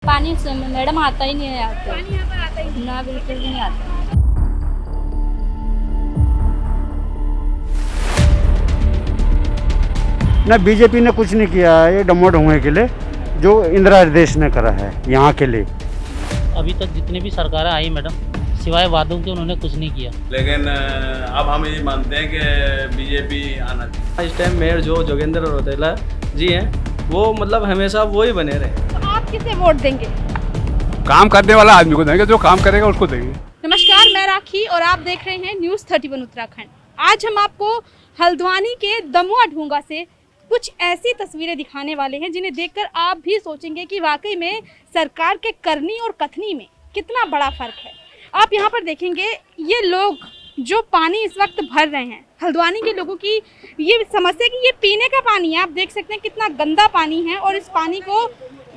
पानी मैडम आता ही नहीं है यहाँ पे। पानी यहाँ पर आता ही नहीं। ना, बिल्कुल भी नहीं आता। ना बीजेपी ने कुछ नहीं किया है ये डमोड हुए के लिए, जो इंदिरा देश ने करा है यहाँ के लिए। अभी तक जितनी भी सरकारें आई मैडम, सिवाय वादों के उन्होंने कुछ नहीं किया। लेकिन अब हम ये मानते हैं कि बीजेपी आना चाहिए। इस टाइम मेयर जो जोगेंद्र रौतेला जी हैं, वो मतलब हमेशा वो ही बने रहे। तो आप किसे वोट देंगे? काम करने वाला आदमी को देंगे, जो काम करेगा उसको देंगे। नमस्कार, मैं राखी और आप देख रहे हैं न्यूज़ 31 उत्तराखंड। आज हम आपको हल्द्वानी के दमुआ ढूंगा से कुछ ऐसी तस्वीरें दिखाने वाले हैं जिन्हें देखकर आप भी सोचेंगे कि वाकई में सरकार के करनी और कथनी में कितना बड़ा फर्क है। आप यहाँ पर देखेंगे ये लोग जो पानी इस वक्त भर रहे हैं, हल्द्वानी के लोगों की ये समस्या कि ये पीने का पानी है। आप देख सकते हैं कितना गंदा पानी है और इस पानी को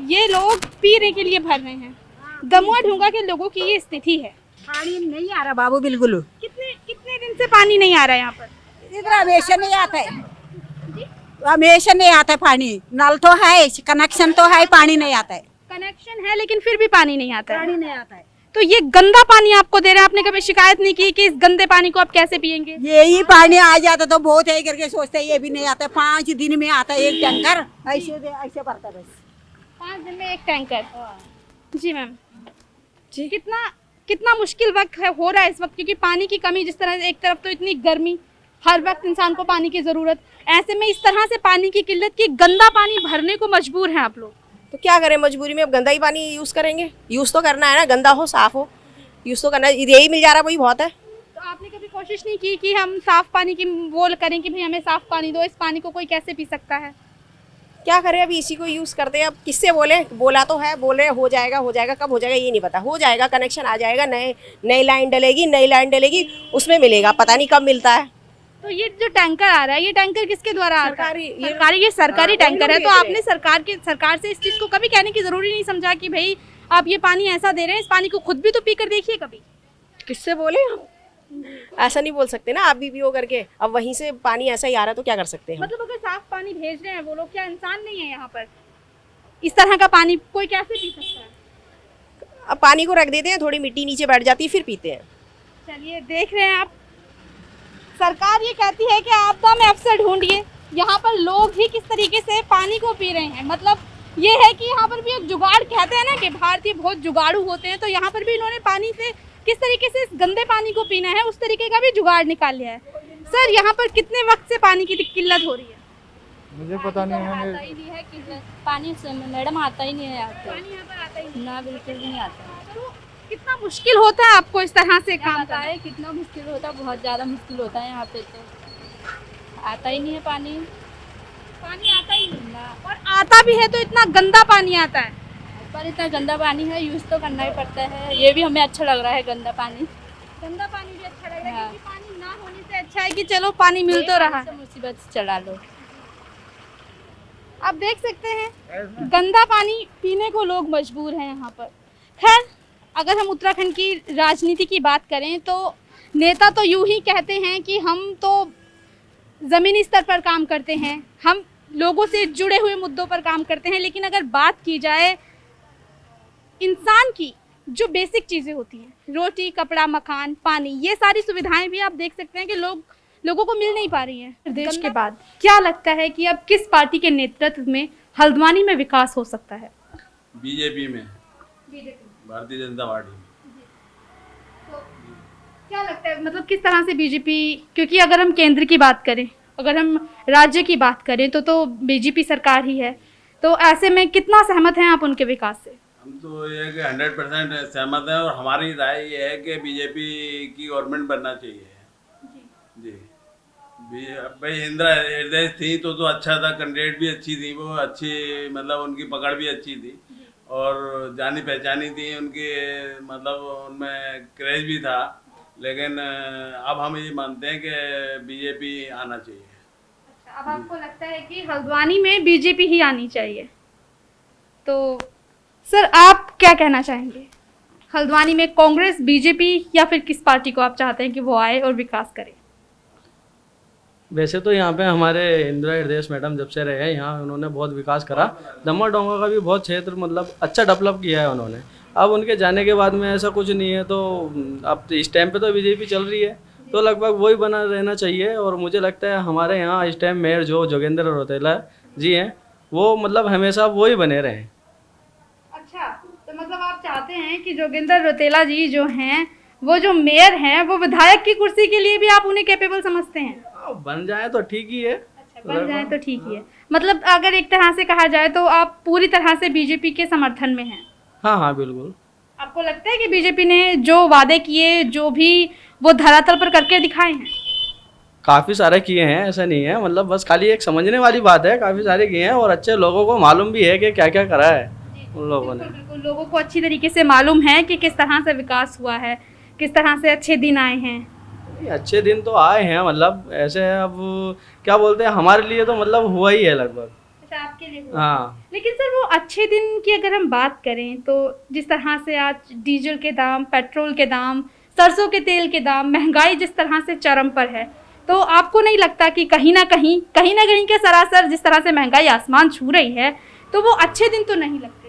ये लोग पीने के लिए भर रहे हैं। दमुआ ढूंगा के लोगों की ये स्थिति है। पानी नहीं आ रहा बाबू, बिल्कुल। कितने दिन से पानी नहीं आ रहा है यहाँ पर? इधर हमेशा नहीं आता है, हमेशा नहीं आता है पानी। नल तो है, कनेक्शन तो है, पानी नहीं आता है। कनेक्शन है लेकिन फिर भी पानी नहीं आता है। पानी नहीं आता है तो ये गंदा पानी आपको दे रहे हैं, आपने कभी शिकायत नहीं की कि इस गंदे पानी को आप कैसे पियेंगे? यही पानी आ जाता तो बहुत है करके सोचते हैं, ये भी नहीं आता। 5 दिन में आता है एक टैंकर, ऐसे भरता बस। 5 दिन में एक टैंकर। जी मैम जी, कितना मुश्किल वक्त हो रहा है इस वक्त, क्योंकि पानी की कमी। जिस तरह एक तरफ तो इतनी गर्मी, हर वक्त इंसान को पानी की ज़रूरत, ऐसे में इस तरह से पानी की किल्लत की गंदा पानी भरने को मजबूर हैं आप लोग। तो क्या करें, मजबूरी में अब गंदा ही पानी यूज़ करेंगे। यूज़ तो करना है ना, गंदा हो साफ़ हो, यूज़ तो करना है। यही मिल जा रहा है, वही बहुत है। तो आपने कभी कोशिश नहीं की कि हम साफ़ पानी की वो करें कि भाई हमें साफ़ पानी दो, इस पानी को कोई कैसे पी सकता है? क्या करें, अभी इसी को यूज़ करते हैं। अब किससे बोले, बोला तो है, बोल रहे हो जाएगा, कब हो जाएगा ये नहीं पता। हो जाएगा, कनेक्शन आ जाएगा, नई लाइन डलेगी, उसमें मिलेगा, पता नहीं कब मिलता है। तो ये जो टैंकर आ रहा है, ये टैंकर किसके द्वारा आता है? सरकारी, ये सरकारी टैंकर है। तो आपने सरकार से इस चीज़ को कभी कहने की ज़रूरी नहीं समझा कि भाई आप ये पानी ऐसा दे रहे हैं, इस पानी को खुद भी तो पी कर देखिए कभी। किससे बोले हम? ऐसा नहीं बोल सकते ना, आप भी पियो करके। अब वहीं से पानी ऐसा ही आ रहा है तो क्या कर सकते हैं? मतलब अगर साफ पानी भेज रहे हैं वो लोग, क्या इंसान नहीं है यहाँ पर? इस तरह का पानी कोई कैसे पी सकता है? अब पानी को रख देते हैं, थोड़ी मिट्टी नीचे बैठ जाती है, फिर पीते हैं। चलिए, देख रहे हैं आप, सरकार ये कहती है कि आपदा में अफसर ढूंढिए। यहाँ पर लोग ही किस तरीके से पानी को पी रहे हैं। मतलब ये है कि यहाँ पर भी एक जुगाड़, कहते हैं ना कि भारतीय बहुत जुगाड़ू होते हैं, तो यहाँ पर भी इन्होंने पानी से किस तरीके से इस गंदे पानी को पीना है उस तरीके का भी जुगाड़ निकाल लिया है। सर, यहाँ पर कितने वक्त से पानी की किल्लत हो रही है? मुझे पता नहीं है। आता ही नहीं है किल्लत। पानी मैडम आता ही नहीं है यहाँ पे। पानी यहाँ पर आता ही नहीं। ना, बिल्कुल भी नहीं आता। तो कितना मुश्किल होता है आपको इस तरह से काम आता करना? है, कितना मुश्किल होता है, बहुत ज़्यादा मुश्किल होता है यहाँ पे। तो आता ही नहीं है पानी। पानी आता ही नहीं ना, और आता भी है तो इतना गंदा पानी आता है। पर इतना गंदा पानी है, यूज़ तो करना ही पड़ता है। ये भी हमें अच्छा लग रहा है, गंदा पानी। गंदा पानी भी अच्छा लग रहा है, हाँ। क्योंकि पानी ना होने से अच्छा है कि चलो पानी मिल तो रहा है। मुसीबत से चला लो। आप देख सकते हैं गंदा पानी पीने को लोग मजबूर हैं यहाँ पर। खैर, अगर हम उत्तराखंड की राजनीति की बात करें तो नेता तो यूं ही कहते हैं कि हम तो ज़मीनी स्तर पर काम करते हैं, हम लोगों से जुड़े हुए मुद्दों पर काम करते हैं। लेकिन अगर बात की जाए इंसान की, जो बेसिक चीज़ें होती हैं, रोटी, कपड़ा, मकान, पानी, ये सारी सुविधाएं भी आप देख सकते हैं कि लोगों को मिल नहीं पा रही हैं। देश के बाद क्या लगता है कि अब किस पार्टी के नेतृत्व में हल्द्वानी में विकास हो सकता है? बीजेपी में, भारतीय जनता पार्टी में। तो क्या लगता है, मतलब किस तरह से बीजेपी, क्योंकि अगर हम केंद्र की बात करें, अगर हम राज्य की बात करें तो बीजेपी सरकार ही है, तो ऐसे में कितना सहमत हैं आप उनके विकास से? हम तो ये कि 100% सहमत हैं और हमारी राय ये है कि बीजेपी की गवर्नमेंट बनना चाहिए। जी भाई, इंदिरा हृदय थी तो अच्छा था, कैंडिडेट भी अच्छी थी, वो अच्छी, मतलब उनकी पकड़ भी अच्छी थी और जानी पहचानी थी उनकी, मतलब उनमें क्रेज भी था। लेकिन अब हम ये मानते हैं कि बीजेपी आना चाहिए। अच्छा, अब आपको लगता है कि हल्द्वानी में बीजेपी ही आनी चाहिए। तो सर, आप क्या कहना चाहेंगे? हल्द्वानी में कांग्रेस, बीजेपी या फिर किस पार्टी को आप चाहते हैं कि वो आए और विकास करे? वैसे तो यहाँ पे हमारे इंदिरा हृदय मैडम जब से रहे हैं यहाँ उन्होंने बहुत विकास करा। दमोह डोंगा का भी बहुत क्षेत्र मतलब अच्छा डेवलप किया है उन्होंने। अब उनके जाने के बाद में ऐसा कुछ नहीं है, तो अब इस टाइम पे तो बीजेपी चल रही है, तो लगभग वही बना रहना चाहिए। और मुझे लगता है हमारे यहाँ इस टाइम मेयर जो जोगेंद्र रौतेला जी हैं वो मतलब हमेशा वही बने रहें। अच्छा, तो मतलब आप चाहते हैं कि जोगिंदर रौतेला जी जो हैं वो जो मेयर हैं वो विधायक की कुर्सी के लिए भी आप उन्हें कैपेबल समझते हैं? बन जाए तो ठीक ही है। अच्छा, बन जाए तो ठीक ही है। मतलब अगर एक तरह से कहा जाए तो आप पूरी तरह से बीजेपी के समर्थन में हैं? हाँ हाँ बिल्कुल। आपको लगता है कि बीजेपी ने जो वादे किए, जो भी वो धरातल पर करके दिखाए हैं? काफ़ी सारे किए हैं, ऐसा नहीं है, मतलब बस खाली एक समझने वाली बात है। काफ़ी सारे किए हैं और अच्छे लोगों को मालूम भी है कि क्या क्या करा है उन लोगों ने। बिल्कुल, लोगों को अच्छी तरीके से मालूम है कि किस तरह से विकास हुआ है, किस तरह से अच्छे दिन आए हैं। अच्छे दिन तो आए हैं, मतलब ऐसे है, अब क्या बोलते हैं, हमारे लिए तो मतलब हुआ ही है लगभग। अच्छा, आपके लिए हुआ। हाँ, लेकिन सर वो अच्छे दिन की अगर हम बात करें तो जिस तरह से आज डीजल के दाम, पेट्रोल के दाम, सरसों के तेल के दाम, महंगाई जिस तरह से चरम पर है, तो आपको नहीं लगता कि कहीं ना कहीं के सरासर जिस तरह से महंगाई आसमान छू रही है तो वो अच्छे दिन तो नहीं लगते?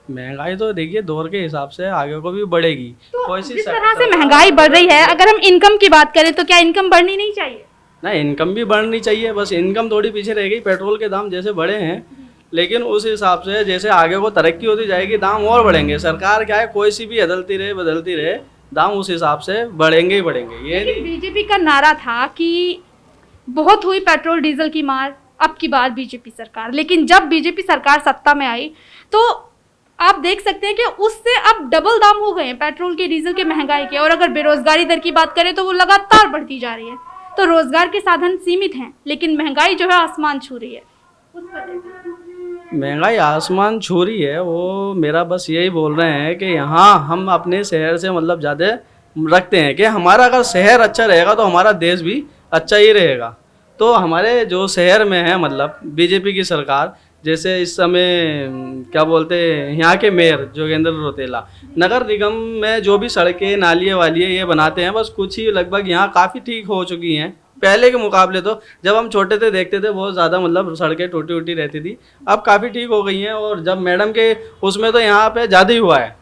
महंगाई तो देखिए दौर के हिसाब से आगे को भी बढ़ेगी। तो जिस तरह से महंगाई बढ़ रही है, अगर हम इनकम की बात करें तो क्या इनकम बढ़नी नहीं चाहिए? ना, इनकम भी बढ़नी चाहिए, बस इनकम थोड़ी पीछे रह गई। पेट्रोल के दाम जैसे बढ़े हैं, लेकिन उस हिसाब से जैसे आगे को तरक्की होती जाएगी दाम और बढ़ेंगे। सरकार क्या है, कोई सी भी बदलती रहे, दाम उस हिसाब से बढ़ेंगे ही बढ़ेंगे। ये नहीं, बीजेपी का नारा था कि बहुत हुई पेट्रोल डीजल की मार, अब की बार बीजेपी सरकार। लेकिन जब बीजेपी सरकार सत्ता में आई तो आप देख सकते हैं कि उससे अब डबल दाम हो गए हैं पेट्रोल के, डीजल के, महंगाई के। और अगर बेरोजगारी दर की बात करें तो वो लगातार बढ़ती जा रही है। तो रोजगार के साधन सीमित हैं, लेकिन महंगाई जो है आसमान छू रही है। उस वजह से महंगाई आसमान छू रही है, वो मेरा बस यही बोल रहे हैं कि यहाँ हम अपने शहर से मतलब ज़्यादा रखते हैं कि हमारा अगर शहर अच्छा रहेगा तो हमारा देश भी अच्छा ही रहेगा। तो हमारे जो शहर में है मतलब बीजेपी की सरकार, जैसे इस समय क्या बोलते हैं यहाँ के मेयर जोगेंद्र रौतेला, नगर निगम में जो भी सड़कें नालियाँ वालियाँ ये बनाते हैं, बस कुछ ही लगभग यहाँ काफ़ी ठीक हो चुकी हैं पहले के मुकाबले। तो जब हम छोटे थे देखते थे बहुत ज़्यादा मतलब सड़कें टूटी रहती थी, अब काफ़ी ठीक हो गई हैं। और जब मैडम के उसमें तो यहाँ पे ज़्यादा ही हुआ है।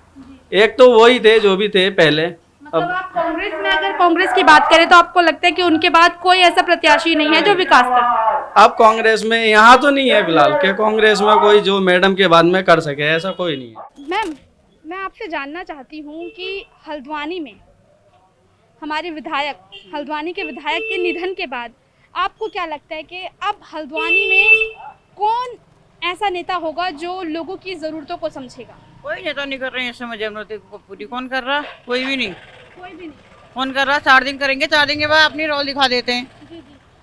एक तो वही थे जो भी थे पहले। मतलब आप कांग्रेस में अगर कांग्रेस की बात करें तो आपको लगता है कि उनके बाद कोई ऐसा प्रत्याशी नहीं है जो विकास कर? अब कांग्रेस में यहाँ तो नहीं है फिलहाल कि कांग्रेस में कोई जो मैडम के बाद में कर सके, ऐसा कोई नहीं है। मैम, मैं आपसे जानना चाहती हूँ कि हल्द्वानी में हमारे हल्द्वानी के विधायक के निधन के बाद आपको क्या लगता है कि अब हल्द्वानी में कौन ऐसा नेता होगा जो लोगों की ज़रूरतों को समझेगा? कोई नेता नहीं कर रहे हैं इस समय जरूरत को पूरी। कौन कर रहा? कोई भी नहीं। नहीं। कौन कर रहा? 4 दिन करेंगे, 4 दिन के बाद अपनी रोल दिखा देते हैं। जी।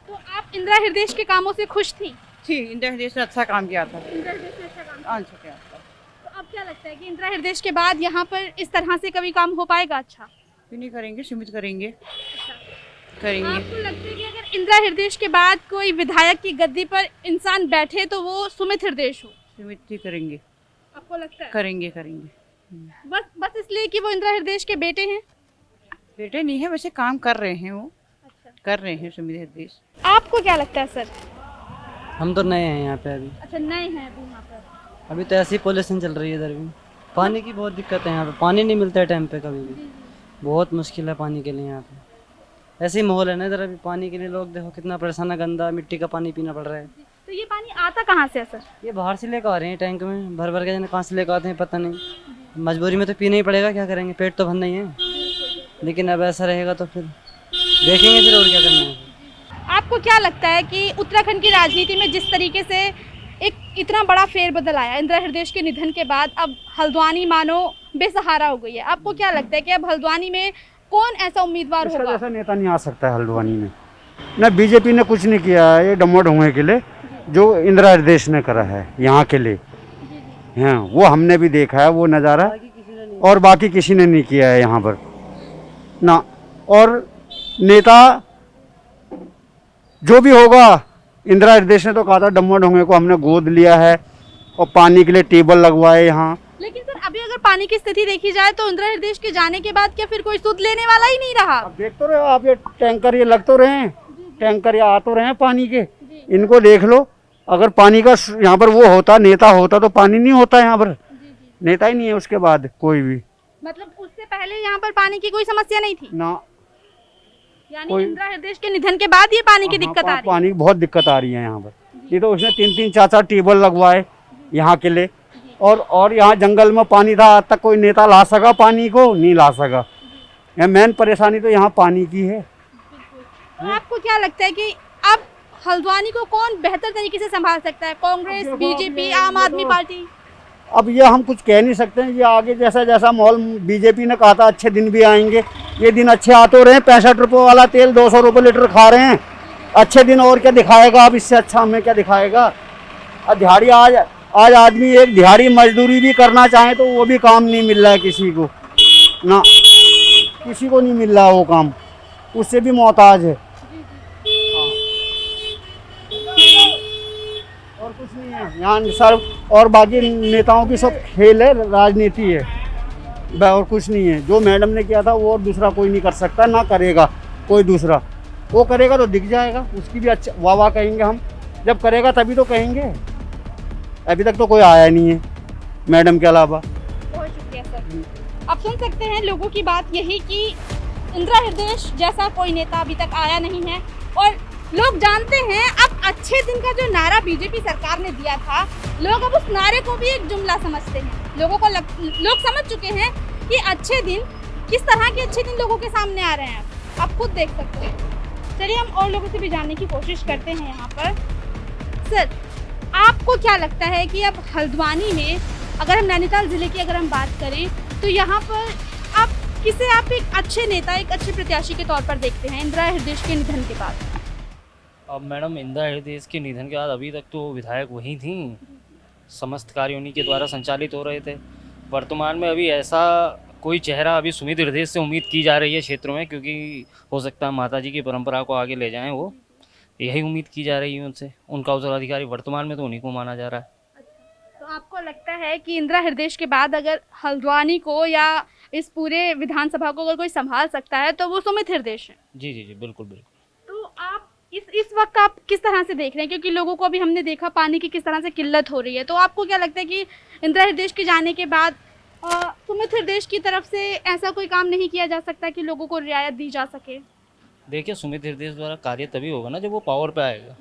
तो आप इंदिरा हृदय के कामों से खुश थी? इंदिरा हृदय से अच्छा काम किया था। अच्छा किया। तो अब क्या लगता है कि इंदिरा हृदय के बाद यहाँ पर इस तरह से कभी काम हो पाएगा? अच्छा, नहीं करेंगे, सीमित करेंगे। आपको लगता है कि अगर इंदिरा हृदय के बाद कोई विधायक की गद्दी पर इंसान बैठे तो वो सुमित हृदय हो? सीमित ही करेंगे। आपको लगता है? करेंगे। बस इसलिए कि वो इंदिरा हृदय के बेटे हैं? बेटे नहीं है, वैसे काम कर रहे हैं वो। अच्छा, कर रहे हैं सुमित हृदय। आपको क्या लगता है सर? हम तो नए हैं यहाँ पे अभी। अच्छा, नए हैं अभी यहाँ पर? अभी तो ऐसी पॉल्यूशन चल रही है इधर भी। पानी की बहुत दिक्कत है यहाँ पे, पानी नहीं मिलता है टाइम पे कभी भी। बहुत मुश्किल है पानी के लिए यहाँ पे। ऐसे ही माहौल है ना इधर अभी पानी के लिए। लोग देखो कितना परेशान है, गंदा मिट्टी का पानी पीना पड़ रहा है। तो ये पानी आता कहाँ से है सर? ये बाहर से लेकर आ रहे हैं टैंक में भर के, जाने कहाँ से लेकर आते हैं पता नहीं। मजबूरी में तो पीना ही पड़ेगा, क्या करेंगे, पेट तो भरना ही है। लेकिन अब ऐसा रहेगा तो फिर देखेंगे फिर और क्या करना है। आपको क्या लगता है कि उत्तराखंड की राजनीति में जिस तरीके से एक इतना बड़ा फेरबदल आया इंदिरा हृदय के निधन के बाद, अब हल्द्वानी मानो बेसहारा हो गई है। आपको क्या लगता है कि अब हल्द्वानी में कौन ऐसा उम्मीदवार होगा? ऐसा नेता नहीं आ सकता है हल्द्वानी में। ना बीजेपी ने कुछ नहीं किया है ये डमोड हुए के लिए, जो इंदिरा हृदय ने करा है यहाँ के लिए। हाँ, वो हमने भी देखा है वो नज़ारा, और बाकी किसी ने नहीं किया है यहाँ पर ना। और नेता जो भी होगा, इंदिरा हृदय ने तो कहा था डमोड हुए को हमने गोद लिया है और पानी के लिए टेबल लगवाए यहाँ। लेकिन सर अभी अगर पानी की स्थिति देखी जाए तो इंदिरा हृदय के जाने के बाद क्या फिर कोई सुध लेने वाला ही नहीं रहा? अब देख तो रहे हो आप, ये टैंकर ये लग तो रहे हैं, टैंकर यहाँ आ तो रहे हैं पानी के, इनको देख लो। अगर पानी का यहाँ पर वो होता, नेता होता, तो पानी नहीं होता यहाँ पर। नेता ही नहीं है उसके बाद कोई भी। मतलब उससे पहले यहाँ पर पानी की कोई समस्या नहीं थी ना, यानी इंदिरा हृदय के निधन के बाद ये पानी की दिक्कत आ रही है। पानी की बहुत दिक्कत आ रही है यहाँ पर। ये तो उसने 3-3 4-4 ट्यूबवेल लगवाए यहाँ के लिए, और यहाँ जंगल में पानी था, आज तक कोई नेता ला सका पानी को? नहीं ला सका। यह मेन परेशानी तो यहाँ पानी की है। तो आपको क्या लगता है कि अब हल्द्वानी को कौन बेहतर तरीके से संभाल सकता है? कांग्रेस, बीजेपी, आम आदमी पार्टी? अब ये हम कुछ कह नहीं सकते हैं। ये आगे जैसा जैसा माहौल, बीजेपी ने कहा था अच्छे दिन भी आएंगे, ये दिन अच्छे आ तो रहे हैं। 65 रुपये वाला तेल 200 रुपये लीटर खा रहे हैं। अच्छे दिन और क्या दिखाएगा? अब इससे अच्छा हमें क्या दिखाएगा? अब दिहाड़ी आज आदमी एक दिहाड़ी मजदूरी भी करना चाहे तो वो भी काम नहीं मिल रहा है किसी को, ना किसी को नहीं मिल रहा वो काम, उससे भी मोहताज है। और कुछ नहीं है यहाँ सर, और बाकी नेताओं की सब खेल है, राजनीति है, और कुछ नहीं है। जो मैडम ने किया था वो और दूसरा कोई नहीं कर सकता, ना करेगा कोई दूसरा। वो करेगा तो दिख जाएगा, उसकी भी अच्छा वाह कहेंगे हम। जब करेगा तभी तो कहेंगे। अभी तक तो कोई आया नहीं है मैडम के अलावा। बहुत शुक्रिया सर। अब सुन सकते हैं लोगों की बात यही कि इंदिरा हृदय जैसा कोई नेता अभी तक आया नहीं है, और लोग जानते हैं अब अच्छे दिन का जो नारा बीजेपी सरकार ने दिया था, लोग अब उस नारे को भी एक जुमला समझते हैं। लोग समझ चुके हैं कि अच्छे दिन, किस तरह के अच्छे दिन लोगों के सामने आ रहे हैं। आप खुद देख सकते हैं। चलिए हम और लोगों से भी जानने की कोशिश करते हैं यहाँ पर। सर, आपको क्या लगता है कि अब हल्द्वानी में, अगर हम नैनीताल जिले की अगर हम बात करें, तो यहाँ पर आप एक अच्छे नेता, एक अच्छे प्रत्याशी के तौर पर देखते हैं इंदिरा हृदय के निधन के बाद? अब मैडम, इंदिरा हृदय के निधन के बाद अभी तक तो विधायक वही थी, समस्त कार्य उन्हीं के द्वारा संचालित हो रहे थे। वर्तमान में अभी ऐसा कोई चेहरा अभी सुमित हृदय से उम्मीद की जा रही है क्षेत्रों में, क्योंकि हो सकता है माता जी की परंपरा को आगे ले जाएं, वो यही उम्मीद की जा रही है उनसे। उनका उत्तराधिकारी वर्तमान में तो उन्हीं को माना जा रहा है। तो आपको लगता है कि इंदिरा हृदय के बाद अगर हल्द्वानी को या इस पूरे विधानसभा को अगर कोई संभाल सकता है तो वो सुमित हृदय है? जी जी जी, बिल्कुल बिल्कुल। तो आप इस वक्त आप किस तरह से देख रहे हैं, क्योंकि लोगों को अभी हमने देखा पानी की किस तरह से किल्लत हो रही है, तो आपको क्या लगता है कि इंदिरा हृदय के जाने के बाद सुमित हृदय की तरफ से ऐसा कोई काम नहीं किया जा सकता कि लोगों को रियायत दी जा सके? देखिए, सुमित हृदय द्वारा कार्य तभी होगा ना जब वो पावर पे आएगा।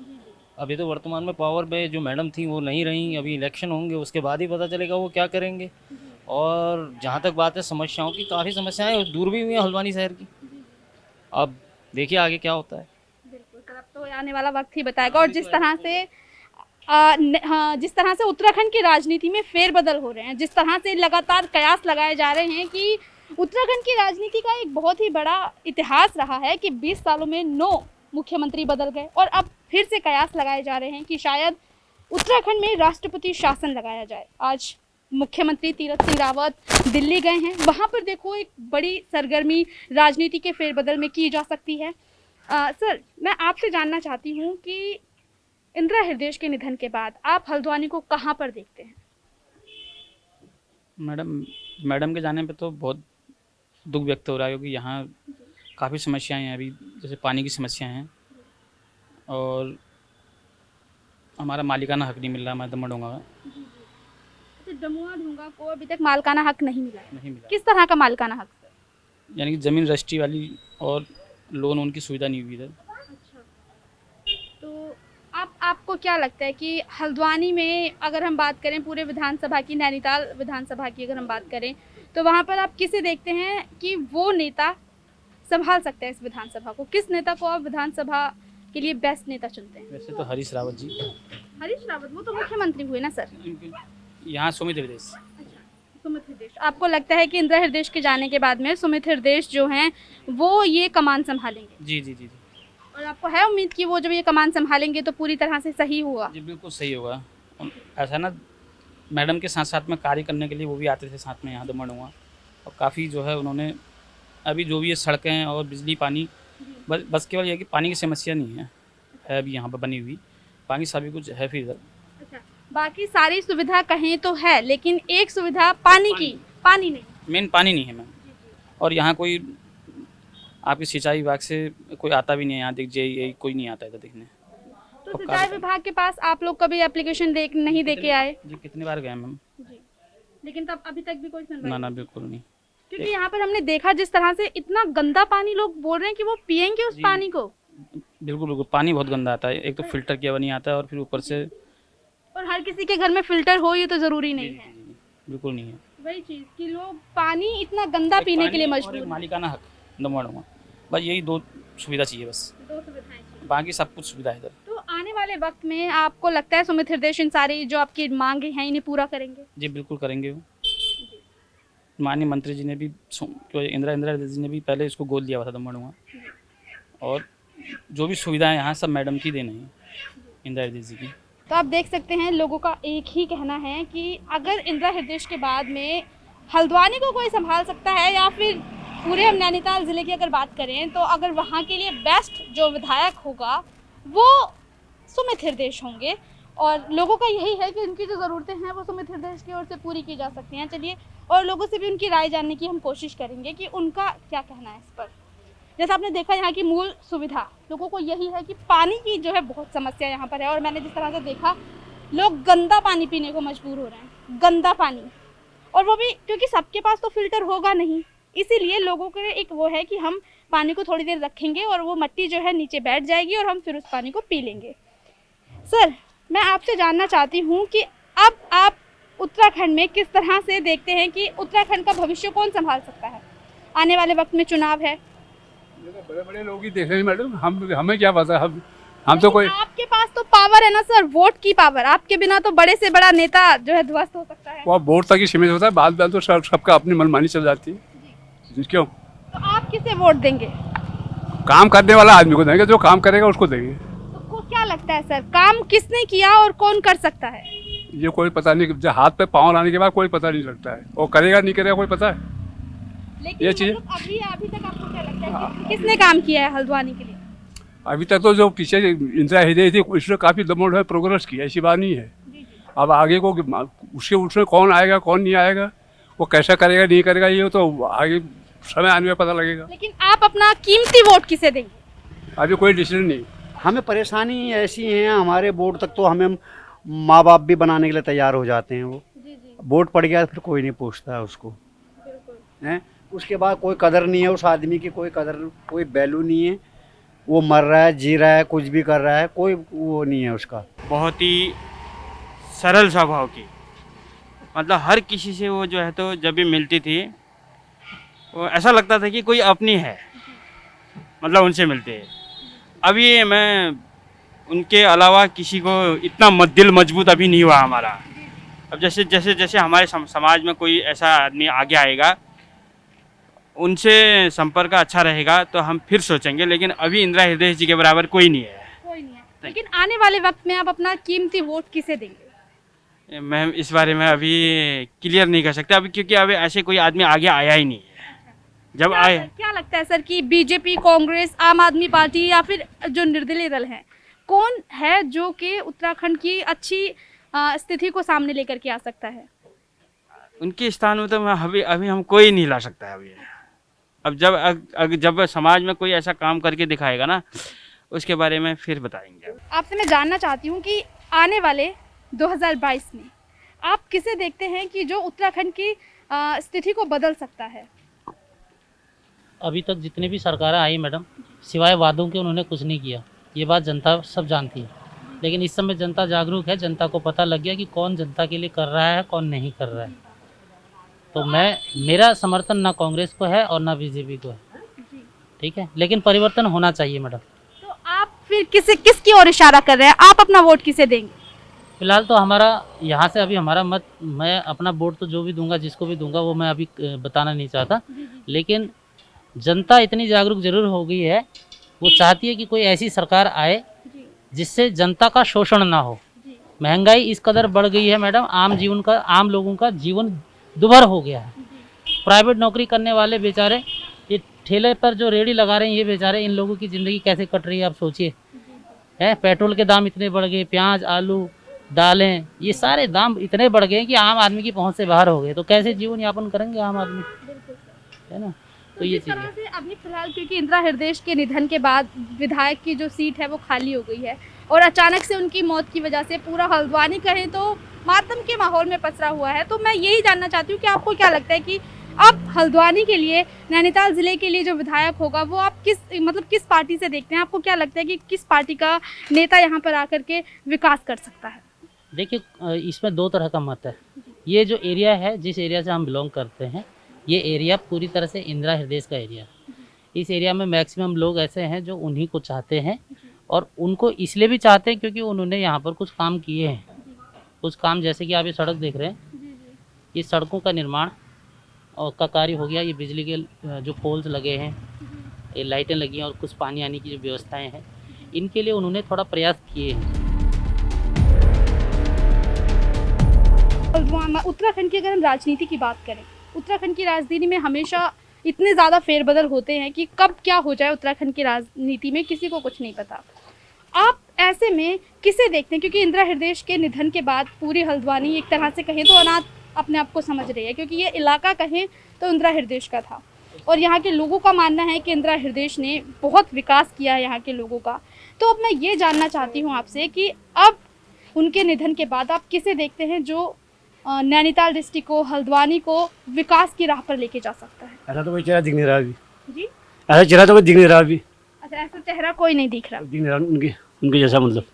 अभी तो वर्तमान में पावर पे जो मैडम थी वो नहीं रही, अभी इलेक्शन होंगे उसके बाद ही पता चलेगा वो क्या करेंगे। और जहाँ तक बात है समस्याओं की, काफ़ी समस्याएं दूर भी हुई हैं हल्द्वानी शहर की। अब देखिए आगे क्या होता है। बिल्कुल सर, अब तो आने वाला वक्त ही बताएगा। और जिस तरह से उत्तराखंड की राजनीति में फेरबदल हो रहे हैं, जिस तरह से लगातार कयास लगाए जा रहे हैं कि उत्तराखंड की राजनीति का एक बहुत ही बड़ा इतिहास रहा है कि 20 सालों में 9 मुख्यमंत्री बदल गए, और अब फिर से कयास लगाए जा रहे हैं कि शायद उत्तराखंड में राष्ट्रपति शासन लगाया जाए। आज मुख्यमंत्री तीरथ सिंह रावत दिल्ली गए हैं, वहाँ पर देखो एक बड़ी सरगर्मी राजनीति के फेरबदल में की जा सकती है। सर, मैं आपसे जानना चाहती हूँ कि इंदिरा हृदय के निधन के बाद आप हल्द्वानी को कहाँ पर देखते हैं? मैडम के जाने पे तो बहुत दुख व्यक्त हो रहा है, क्योंकि यहाँ काफ़ी समस्याएं हैं अभी, जैसे पानी की समस्याएं हैं, और हमारा मालिकाना हक नहीं मिल रहा है दमोह डोंगा में। दमोह डोंगा को अभी तक मालिकाना हक नहीं मिला? किस तरह का मालिकाना हक? यानी कि ज़मीन रजिस्ट्री वाली और लोन उनकी सुविधा नहीं हुई इधर। अच्छा, तो आपको क्या लगता है कि हल्द्वानी में अगर हम बात करें पूरे विधानसभा की, नैनीताल विधानसभा की अगर हम बात करें, तो वहाँ पर आप किसे देखते हैं कि वो नेता संभाल सकते हैं इस विधानसभा को? किस नेता को आप विधानसभा के लिए बेस्ट नेता चुनते हैं? वैसे तो हरीश रावत जी। हरीश रावत, वो तो मुख्यमंत्री हुए ना सर? यहाँ सुमित हृदय। सुमित हृदय, आपको लगता है कि इंदिरा हृदय के जाने के बाद में सुमित हृदय जो हैं वो ये कमान संभालेंगे? जी जी जी जी। और आपको है उम्मीद कि वो जब ये कमान संभालेंगे तो पूरी तरह से सही होगा? जी बिल्कुल सही होगा। ऐसा ना, मैडम के साथ साथ में कार्य करने के लिए वो भी आते थे साथ में यहाँ दमोह डोंगा, और काफ़ी जो है उन्होंने अभी जो भी ये सड़कें और बिजली पानी, बस केवल ये कि पानी की समस्या नहीं है अभी यहाँ पर बनी हुई, बाकी सभी कुछ है फिर इधर। अच्छा, बाकी सारी सुविधा कहें तो है, लेकिन एक सुविधा पानी नहीं, मेन पानी नहीं है मैम। और यहाँ कोई आपके सिंचाई विभाग से कोई आता भी नहीं है यहाँ, देख JEI कोई नहीं आता इधर देखने। तो सिंचाई विभाग के पास आप लोग कभी एप्लीकेशन नहीं दे के आए? जी कितनी बार गए मैम। जी, लेकिन तब अभी तक भी कोई सुनवाई? ना बिल्कुल नहीं। क्योंकि यहाँ पर हमने देखा जिस तरह से इतना गंदा पानी लोग बोल रहे हैं कि वो पियेंगे उस पानी को। बिल्कुल पानी बहुत गंदा आता है, एक तो फिल्टर किया हुआ नहीं आता है और फिर ऊपर से, और हर किसी के घर में फिल्टर हो ये तो जरूरी नहीं है। बिल्कुल नहीं है। वही चीज कि लोग पानी इतना गंदा पीने के लिए मजबूर। मालिकाना हक दमन, बस यही 2 सुविधा चाहिए, बस 2 सुविधाएं चाहिए, बाकी सब कुछ सुविधा है इधर। तो आने वाले वक्त में आपको लगता है सुमित हृदय सारी जो आपकी मांगे हैं इन्हें पूरा करेंगे? जी बिल्कुल करेंगे। वो माननीय मंत्री जी ने भी, इंदिरा हृदय जी ने भी पहले इसको गोद दिया हुआ था दमन, और जो भी सुविधाएं यहाँ सब मैडम की देनी है, इंदिरा हृदय जी की। तो आप देख सकते हैं लोगों का एक ही कहना है कि अगर इंदिरा हृदय के बाद में हल्द्वानी को कोई संभाल सकता है या फिर पूरे हम नैनीताल ज़िले की अगर बात करें तो अगर वहाँ के लिए बेस्ट जो विधायक होगा वो सुमित हृदय होंगे, और लोगों का यही है कि उनकी जो ज़रूरतें हैं वो सुमित हृदय की ओर से पूरी की जा सकती हैं। चलिए और लोगों से भी उनकी राय जानने की हम कोशिश करेंगे कि उनका क्या कहना है इस पर। जैसा आपने देखा यहाँ की मूल सुविधा लोगों को यही है कि पानी की जो है बहुत समस्या यहाँ पर है, और मैंने जिस तरह से देखा लोग गंदा पानी पीने को मजबूर हो रहे हैं, गंदा पानी, और वो भी क्योंकि सबके पास तो फिल्टर होगा नहीं, इसीलिए लोगों के एक वो है कि हम पानी को थोड़ी देर रखेंगे और वो मिट्टी जो है नीचे बैठ जाएगी और हम फिर उस पानी को पी लेंगे। सर मैं आपसे जानना चाहती हूँ कि अब आप उत्तराखंड में किस तरह से देखते हैं कि उत्तराखंड का भविष्य कौन संभाल सकता है? आने वाले वक्त में चुनाव है, बड़े बड़े लोग ही देख रहे हैं मैडम, हमें क्या पता, हम तो कोई, आपके पास तो पावर है ना सर, वोट की पावर, आपके बिना तो बड़े से बड़ा नेता जो है ध्वस्त हो सकता है। वो वोट तक ही सीमित होता है, बाद में तो सबका अपनी मनमानी चल जाती है। क्यों? तो आप किसे वोट देंगे? काम करने वाला आदमी को देंगे, जो काम करेगा उसको देंगे। तो क्या लगता है सर काम किसने किया और कौन कर सकता है? ये कोई पता नहीं, जब हाथ पे पाँव लाने के बाद कोई पता नहीं लगता है, वो करेगा नहीं करेगा कोई पता है। लेकिन ये चीज अभी तक आपको क्या लगता है कि किसने काम किया है हल्द्वानी के लिए? अभी तक तो जो पीछे इंदिरा हृदय थी उसने काफी दमोड़ है प्रोग्रेस किया, ऐसी बात नहीं है। अब आगे को उसमें कौन आएगा कौन नहीं आएगा, वो कैसा करेगा नहीं करेगा, ये तो आगे समय आने में पता लगेगा। लेकिन आप अपना कीमती वोट किसे देंगे? अभी कोई डिसीजन नहीं। हमें परेशानी ऐसी है, हमारे बोर्ड तक तो हमें माँ बाप भी बनाने के लिए तैयार हो जाते हैं, वो वोट पड़ गया फिर कोई नहीं पूछता है उसको, हैं? उसके बाद कोई कदर नहीं है उस आदमी की, कोई कदर कोई वैल्यू नहीं है, वो मर रहा है जी रहा है कुछ भी कर रहा है, कोई वो नहीं है उसका। बहुत ही सरल स्वभाव की, मतलब हर किसी से वो जो है तो जब भी मिलती थी वो ऐसा लगता था कि कोई अपनी है, मतलब उनसे मिलते हैं। अभी मैं उनके अलावा किसी को इतना दिल मजबूत अभी नहीं हुआ हमारा। अब जैसे जैसे जैसे हमारे समाज में कोई ऐसा आदमी आगे आएगा, उनसे संपर्क अच्छा रहेगा तो हम फिर सोचेंगे, लेकिन अभी इंदिरा हृदय जी के बराबर कोई नहीं है। कोई नहीं है। लेकिन आने वाले वक्त में आप अपना कीमती वोट किसे देंगे? मैम इस बारे में अभी क्लियर नहीं कर सकते अभी, क्योंकि अभी ऐसे कोई आदमी आगे आया ही नहीं है। जब आए क्या लगता है सर कि बीजेपी, कांग्रेस, आम आदमी पार्टी या फिर जो निर्दलीय दल हैं, कौन है जो कि उत्तराखंड की अच्छी स्थिति को सामने लेकर के आ सकता है? उनके स्थान में तो अभी हम कोई नहीं ला सकता है अभी। अब जब समाज में कोई ऐसा काम करके दिखाएगा ना, उसके बारे में फिर बताएंगे। आपसे मैं जानना चाहती हूँ कि आने वाले 2022 में आप किसे देखते हैं कि जो उत्तराखंड की स्थिति को बदल सकता है? अभी तक जितने भी सरकारें आई मैडम, सिवाय वादों के उन्होंने कुछ नहीं किया, ये बात जनता सब जानती है। लेकिन इस समय जनता जागरूक है, जनता को पता लग गया कि कौन जनता के लिए कर रहा है कौन नहीं कर रहा है। तो मेरा समर्थन ना कांग्रेस को है और ना बीजेपी को है, ठीक है, लेकिन परिवर्तन होना चाहिए मैडम। तो आप फिर किसकी ओर इशारा कर रहे हैं? आप अपना वोट किसे देंगे? फिलहाल तो हमारा यहाँ से अभी हमारा मत, मैं अपना वोट तो जो भी दूंगा जिसको भी दूंगा वो मैं अभी बताना नहीं चाहता, लेकिन जनता इतनी जागरूक जरूर हो गई है, वो चाहती है कि कोई ऐसी सरकार आए जिससे जनता का शोषण ना हो। महंगाई इस कदर बढ़ गई है मैडम, आम लोगों का जीवन दुभर हो गया है। प्राइवेट नौकरी करने वाले बेचारे, ये ठेले पर जो रेहड़ी लगा रहे हैं ये बेचारे, इन लोगों की ज़िंदगी कैसे कट रही है आप सोचिए। हैं, पेट्रोल के दाम इतने बढ़ गए, प्याज, आलू, दालें, ये सारे दाम इतने बढ़ गए कि आम आदमी की पहुंच से बाहर हो गए, तो कैसे जीवन यापन करेंगे आम आदमी, है ना। तो ये जिस चीज़ तरह है। से अभी फिलहाल क्योंकि इंदिरा हृदय के निधन के बाद विधायक की जो सीट है वो खाली हो गई है और अचानक से उनकी मौत की वजह से पूरा हल्द्वानी कहें तो मातम के माहौल में पसरा हुआ है। तो मैं यही जानना चाहती हूँ कि आपको क्या लगता है कि अब हल्द्वानी के लिए, नैनीताल ज़िले के लिए जो विधायक होगा वो आप किस पार्टी से देखते हैं? आपको क्या लगता है कि किस पार्टी का नेता यहाँ पर आकर के विकास कर सकता है? देखिए इसमें दो तरह का मत है। ये जो एरिया है, जिस एरिया से हम बिलोंग करते हैं, ये एरिया पूरी तरह से इंदिरा हृदय का एरिया है। इस एरिया में मैक्सिमम लोग ऐसे हैं जो उन्हीं को चाहते हैं और उनको इसलिए भी चाहते हैं क्योंकि उन्होंने यहाँ पर कुछ काम किए हैं। कुछ काम जैसे कि आप ये सड़क देख रहे हैं, ये सड़कों का निर्माण और का कार्य हो गया। ये बिजली के जो पोल्स लगे हैं, ये लाइटें लगी हैं और कुछ पानी आने की जो व्यवस्थाएं हैं, इनके लिए उन्होंने थोड़ा प्रयास किए हैं। उत्तराखंड की अगर हम राजनीति की बात करें, उत्तराखंड की राजनीति में हमेशा इतने ज़्यादा फेरबदल होते हैं कि कब क्या हो जाए उत्तराखंड की राजनीति में किसी को कुछ नहीं पता। आप ऐसे में किसे देखते हैं? क्योंकि इंदिरा हृदय के निधन के बाद पूरी हल्द्वानी एक तरह से कहें तो अनाथ अपने आप को समझ रही है, क्योंकि ये इलाका कहें तो इंदिरा हृदय का था और यहाँ के लोगों का मानना है कि इंदिरा हृदय ने बहुत विकास किया है यहाँ के लोगों का। तो अब मैं ये जानना चाहती हूँ आपसे कि अब उनके निधन के बाद आप किसे देखते हैं जो नैनीताल डिस्ट्रिक्ट को, हल्द्वानी को विकास की राह पर लेके जा सकता है? ऐसा तो कोई चेहरा दिख नहीं रहा अभी जी, ऐसा चेहरा तो कोई दिख नहीं रहा अभी। अच्छा, ऐसा चेहरा कोई नहीं दिख रहा, दिख नहीं रहा उनके जैसा, मतलब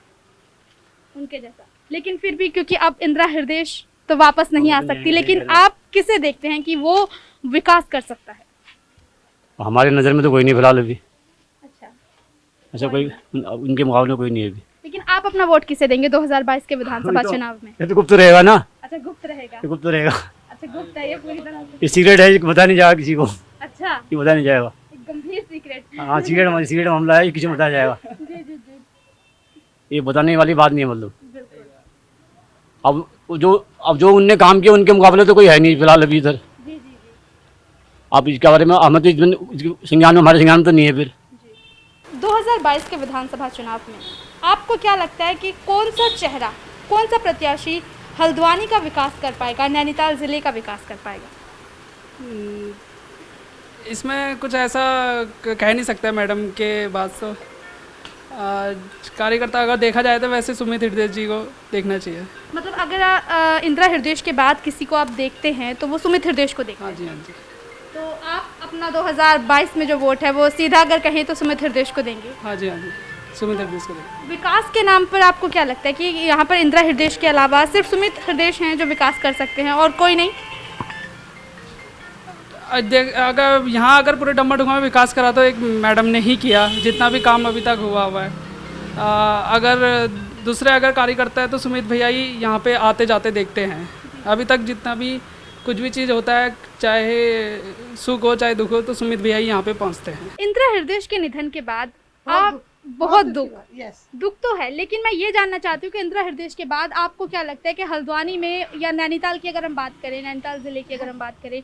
उनके जैसा। लेकिन फिर भी क्योंकि अब इंदिरा हृदय तो वापस नहीं आ सकती, लेकिन आप किसे देखते हैं कि वो विकास कर सकता है? हमारे नज़र में तो कोई नहीं फिलहाल अभी। अच्छा, ऐसा कोई उनके मुकाबले में कोई नहीं है अभी। लेकिन आप अपना वोट किसे देंगे 2022 के विधानसभा चुनाव में? ये तो गुप्त रहेगा ना। अच्छा, गुप्त रहेगा। ये गुप्त रहेगा। अच्छा, गुप्त है ये पूरी तरह से। ये सीक्रेट है, ये बता नहीं जाएगा किसी को। अच्छा, ये बता नहीं जाएगा। एक गंभीर सीक्रेट। हाँ, सीक्रेट मामला है, ये किसी को बताया जाएगा। जी जी जी, ये बताने वाली बात नहीं है, मतलब अब जो उनने काम किया उनके मुकाबले तो कोई है नहीं फिलहाल अभी इधर। जी जी जी, आप इसके बारे में हमें तो संज्ञान में, हमारे संज्ञान में तो नहीं है। फिर 2022 के विधानसभा चुनाव में आपको क्या लगता है कि कौन सा चेहरा, कौन सा प्रत्याशी हल्द्वानी का विकास कर पाएगा, नैनीताल ज़िले का विकास कर पाएगा? इसमें कुछ ऐसा कह नहीं सकता मैडम के बाद तो कार्यकर्ता अगर देखा जाए तो वैसे सुमित हृदय जी को देखना चाहिए। मतलब अगर इंदिरा हृदय के बाद किसी को आप देखते हैं तो वो सुमित हृदय को देखते हैं। हाँ जी, हाँ जी। तो आप अपना 2022 में जो वोट है वो सीधा अगर कहें तो सुमित हृदय को देंगे? हाँ जी, हाँ जी, सुमित हृदय को देंगे। विकास के नाम पर आपको क्या लगता है कि यहाँ पर इंदिरा हृदय के अलावा सिर्फ सुमित हृदय हैं जो विकास कर सकते हैं और कोई नहीं? अगर यहाँ अगर पूरे डम्बा डुम्बा में विकास करा तो एक मैडम ने ही किया, जितना भी काम अभी तक हुआ है। अगर दूसरे अगर कार्यकर्ता है तो सुमित भैया ही यहाँ पे आते जाते देखते हैं। अभी तक जितना भी कुछ भी चीज़ होता है, चाहे सुख हो चाहे दुख हो, तो सुमित भैया ही यहाँ पे पहुँचते हैं। इंदिरा हृदय के निधन के बाद आप बहुत दुख तो है, लेकिन मैं ये जानना चाहती हूँ कि इंदिरा हृदय के बाद आपको क्या लगता है कि हल्द्वानी में या नैनीताल की अगर हम बात करें, नैनीताल ज़िले की अगर हम बात करें,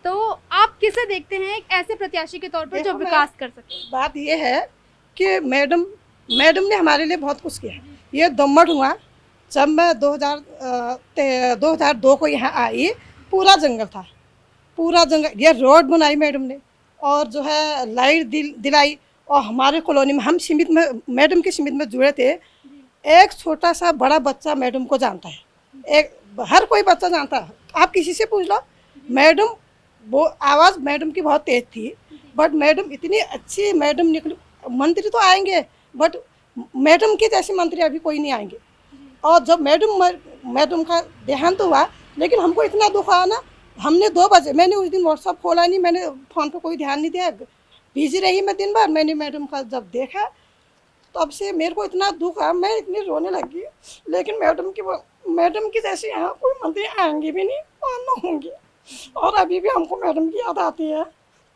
तो आप किसे देखते हैं एक ऐसे प्रत्याशी के तौर पर जो विकास कर सके? बात ये है कि मैडम ने हमारे लिए बहुत कुछ किया। ये दम्मड़ हुआ जब मैं 2002 को यहाँ आई, पूरा जंगल था, पूरा जंगल। ये रोड बनाई मैडम ने और जो है लाइट दिलाई। और हमारे कॉलोनी में हम सीमित में, मैडम के सीमित में जुड़े थे। एक छोटा सा बड़ा बच्चा मैडम को जानता है, हर कोई बच्चा जानता है। आप किसी से पूछ लो, मैडम वो आवाज़ मैडम की बहुत तेज थी, बट मैडम इतनी अच्छी मैडम निकली। मंत्री तो आएंगे बट मैडम के जैसे मंत्री अभी कोई नहीं आएंगे। और जब मैडम का देहांत हुआ, लेकिन हमको इतना दुख आया ना, हमने 2 बजे, मैंने उस दिन व्हाट्सअप खोला नहीं, मैंने फ़ोन पे कोई ध्यान नहीं दिया, बिजी रही मैं दिन भर। मैंने मैडम का जब देखा तब से मेरे को इतना दुख आया, मैं इतनी रोने लगी। लेकिन मैडम की जैसे यहाँ कोई मंत्री आएंगे भी नहीं और न होंगे। और अभी भी हमको मैडम की याद आती है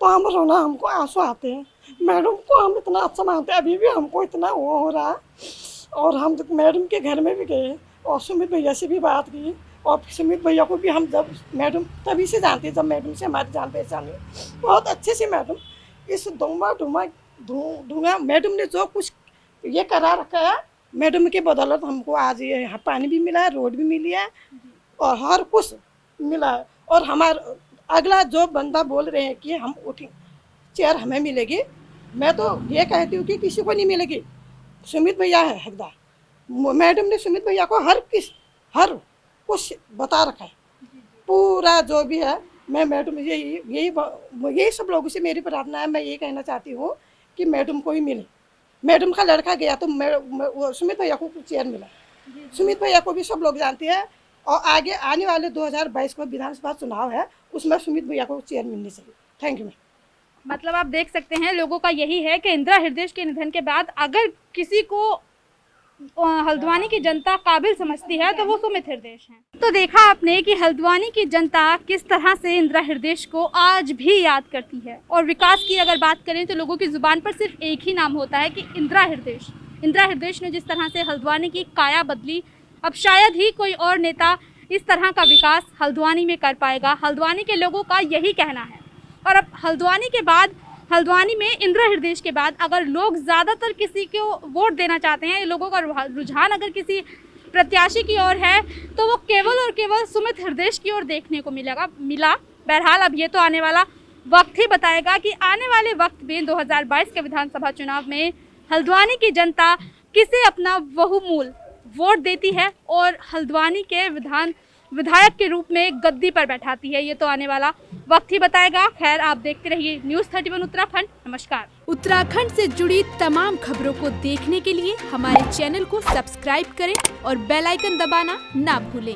तो हम रोना, हमको आंसू आते हैं। मैडम को हम इतना अच्छा मानते हैं, अभी भी हमको इतना वो हो रहा है। और हम मैडम के घर में भी गए और सुमित भैया से भी बात की। और सुमित भैया को भी हम जब मैडम तभी से जानते हैं जब मैडम से हमारी जान पहचान हुई, बहुत अच्छे से। मैडम इस धुआं मैडम ने जो कुछ ये करा रखा है, मैडम के बदौलत हमको आज ये यहाँ पानी भी मिला है, रोड भी मिली है और हर कुछ मिला है। और हमारा अगला जो बंदा बोल रहे हैं कि हम उठें, चेयर हमें मिलेगी। मैं तो ये कहती हूँ कि किसी को नहीं मिलेगी। सुमित भैया है हकदार, मैडम ने सुमित भैया को हर कुछ बता रखा है, पूरा जो भी है। मैं मैडम यही सब लोगों से मेरी प्रार्थना है। मैं ये कहना चाहती हूँ कि मैडम को ही मिले। मैडम का लड़का गया तो सुमित भैया को चेयर मिला। सुमित भैया को भी सब लोग जानते हैं, और आगे आने वाले 2022 को विधानसभा चुनाव है, उसमें सुमित भैया को चेयर मिलनी चाहिए। Thank you. मतलब आप देख सकते हैं लोगों का यही है कि इंदिरा हृदय के निधन के बाद अगर किसी को हल्द्वानी की जनता काबिल समझती है तो वो सुमित हृदय हैं। तो देखा आपने कि हल्द्वानी की जनता किस तरह से इंदिरा हृदय को आज भी याद करती है। और विकास की अगर बात करें तो लोगों की जुबान पर सिर्फ एक ही नाम होता है कि इंदिरा हृदय। इंदिरा हृदय ने जिस तरह से हल्द्वानी की काया बदली, अब शायद ही कोई और नेता इस तरह का विकास हल्द्वानी में कर पाएगा। हल्द्वानी के लोगों का यही कहना है। और अब हल्द्वानी के बाद, हल्द्वानी में इंदिरा हृदय के बाद अगर लोग ज़्यादातर किसी को वोट देना चाहते हैं, लोगों का रुझान अगर किसी प्रत्याशी की ओर है, तो वो केवल और केवल सुमित हृदय की ओर देखने को मिला। बहरहाल अब ये तो आने वाला वक्त ही बताएगा कि आने वाले वक्त में 2022 के विधानसभा चुनाव में हल्द्वानी की जनता किसे अपना बहुमूल्य वोट देती है और हल्द्वानी के विधायक के रूप में गद्दी पर बैठाती है। ये तो आने वाला वक्त ही बताएगा। खैर, आप देखते रहिए न्यूज़ 31 उत्तराखंड। नमस्कार। उत्तराखंड से जुड़ी तमाम खबरों को देखने के लिए हमारे चैनल को सब्सक्राइब करें और बेल आइकन दबाना ना भूलें।